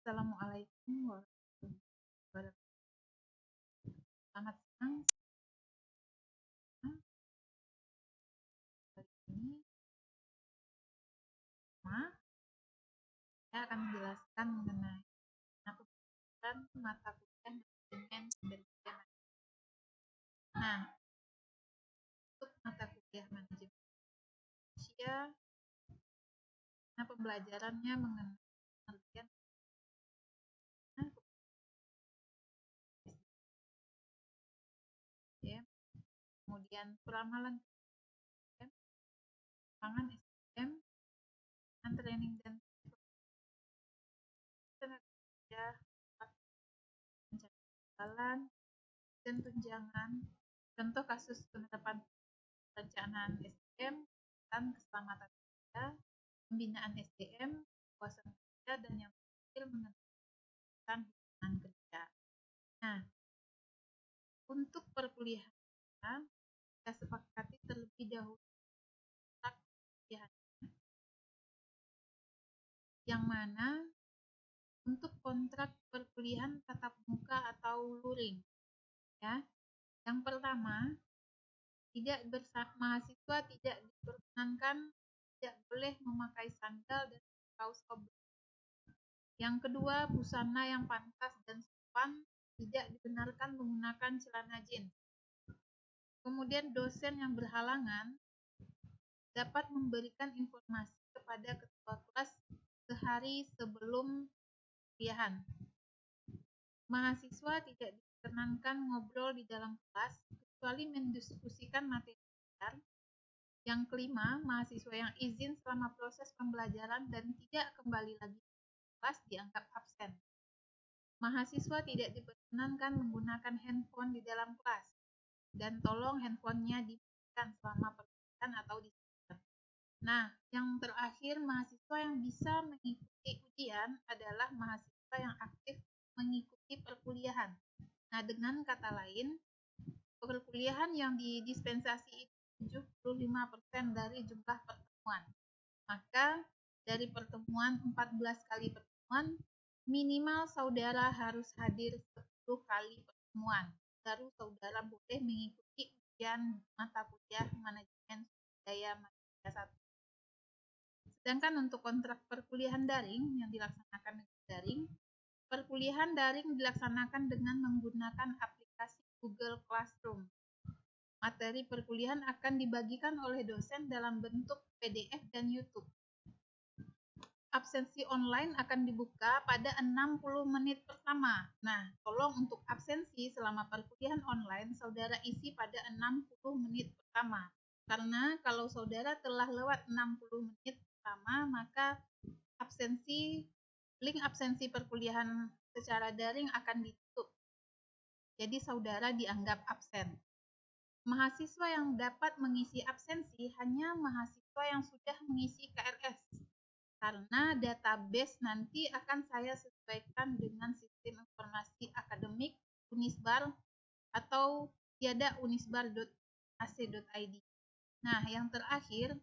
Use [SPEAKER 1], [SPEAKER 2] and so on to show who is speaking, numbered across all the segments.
[SPEAKER 1] Assalamualaikum warahmatullahi wabarakatuh. Selamat siang. Hari ini saya akan menjelaskan mengenai pembelajaran mata kuliah manajemen sumber daya manusia. Nah, untuk mata kuliah manajemen manusia, pembelajarannya mengenai pengertian SDM, kemudian peramalan SDM, pangan SDM, dan training dan tenaga kerja, pencatatan dan tunjangan. Contoh kasus penerapan perencanaan SDM dan keselamatan kerja, pembinaan SDM, kepuasan kerja, dan yang terakhir mengenai hubungan kerja. Nah, untuk perkuliahan kita sepakati terlebih dahulu kontrak perkuliahan, yang mana untuk kontrak perkuliahan tatap muka atau luring, ya. Yang pertama, mahasiswa tidak diperkenankan, tidak boleh memakai sandal dan kaos koboi. Yang kedua, busana yang pantas dan sopan, tidak dibenarkan menggunakan celana jeans. Kemudian dosen yang berhalangan dapat memberikan informasi kepada ketua kelas sehari sebelum kuliahan. Mahasiswa tidak diperkenankan ngobrol di dalam kelas kecuali mendiskusikan materi belajar. Yang kelima, mahasiswa yang izin selama proses pembelajaran dan tidak kembali lagi ke kelas dianggap absen. Mahasiswa tidak diperkenankan menggunakan handphone di dalam kelas, dan tolong handphonenya dimatikan selama perkuliahan atau di semester. Nah, yang terakhir, mahasiswa yang bisa mengikuti ujian adalah mahasiswa yang aktif mengikuti perkuliahan. Nah, dengan kata lain, perkuliahan yang didispensasi itu 75% dari jumlah pertemuan. Maka dari pertemuan 14 kali pertemuan, minimal saudara harus hadir 10 kali pertemuan. Baru saudara boleh mengikuti ujian mata kuliah manajemen sumber daya manusia 1. Sedangkan untuk kontrak perkuliahan daring yang dilaksanakan dengan daring, perkuliahan daring dilaksanakan dengan menggunakan aplikasi Google Classroom. Materi perkuliahan akan dibagikan oleh dosen dalam bentuk PDF dan YouTube. Absensi online akan dibuka pada 60 menit pertama. Nah, tolong untuk absensi selama perkuliahan online, saudara isi pada 60 menit pertama. Karena kalau saudara telah lewat 60 menit pertama, maka link absensi perkuliahan secara daring akan ditutup. Jadi saudara dianggap absen. Mahasiswa yang dapat mengisi absensi hanya mahasiswa yang sudah mengisi KRS. Karena database nanti akan saya sesuaikan dengan sistem informasi akademik Unisbar atau tiada unisbar.ac.id. Nah, yang terakhir,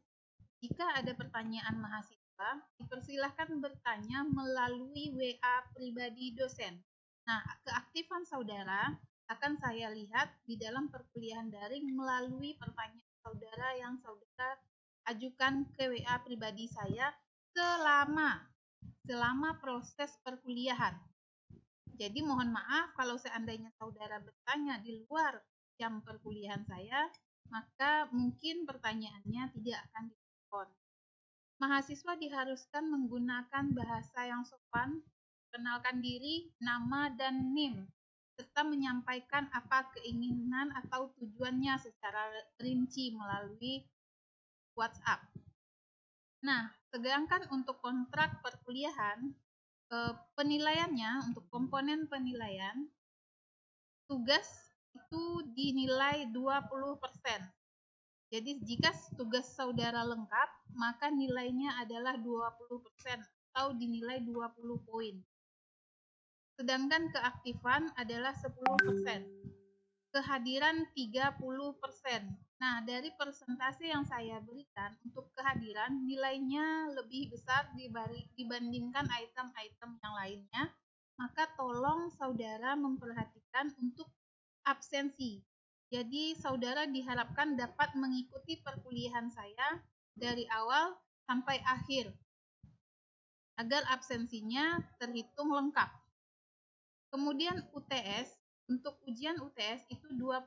[SPEAKER 1] jika ada pertanyaan mahasiswa, dipersilahkan bertanya melalui WA pribadi dosen. Nah, keaktifan saudara akan saya lihat di dalam perkuliahan daring melalui pertanyaan saudara yang saudara ajukan ke WA pribadi saya selama proses perkuliahan. Jadi mohon maaf kalau seandainya saudara bertanya di luar jam perkuliahan saya, maka mungkin pertanyaannya tidak akan direspon. Mahasiswa diharuskan menggunakan bahasa yang sopan, kenalkan diri, nama, dan NIM, serta menyampaikan apa keinginan atau tujuannya secara rinci melalui WhatsApp. Nah, sedangkan untuk kontrak perkuliahan, penilaiannya untuk komponen penilaian, tugas itu dinilai 20%. Jadi jika tugas saudara lengkap, maka nilainya adalah 20% atau dinilai 20 poin. Sedangkan keaktifan adalah 10%. Kehadiran 30%. Nah, dari persentase yang saya berikan untuk kehadiran, nilainya lebih besar dibandingkan item-item yang lainnya, maka tolong saudara memperhatikan untuk absensi. Jadi, saudara diharapkan dapat mengikuti perkuliahan saya dari awal sampai akhir, agar absensinya terhitung lengkap. Kemudian UTS, untuk ujian UTS itu 20%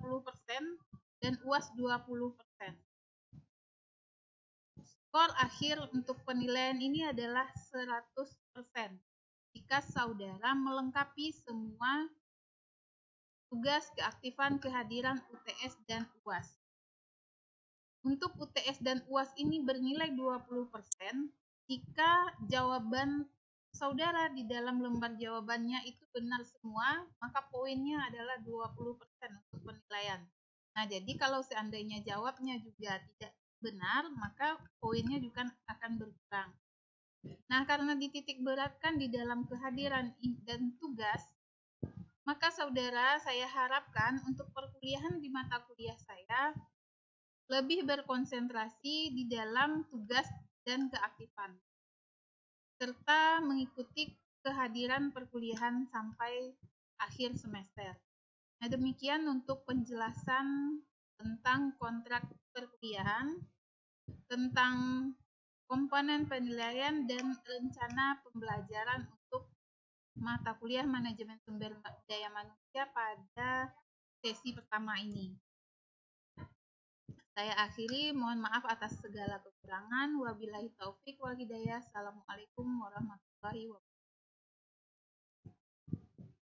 [SPEAKER 1] dan UAS 20%. Skor akhir untuk penilaian ini adalah 100% jika saudara melengkapi semua tugas keaktifan kehadiran UTS dan UAS. Untuk UTS dan UAS ini bernilai 20% jika jawaban saudara di dalam lembar jawabannya itu benar semua, maka poinnya adalah 20% untuk penilaian. Nah, jadi kalau seandainya jawabnya juga tidak benar, maka poinnya juga akan berkurang. Nah, karena dititik beratkan di dalam kehadiran dan tugas, maka saudara, saya harapkan untuk perkuliahan di mata kuliah saya lebih berkonsentrasi di dalam tugas dan keaktifan, serta mengikuti kehadiran perkuliahan sampai akhir semester. Nah, demikian untuk penjelasan tentang kontrak perkuliahan, tentang komponen penilaian dan rencana pembelajaran untuk mata kuliah manajemen sumber daya manusia pada sesi pertama ini. Saya akhiri, mohon maaf atas segala kekurangan. Wabillahi taufik wal hidayah. Assalamualaikum warahmatullahi wabarakatuh.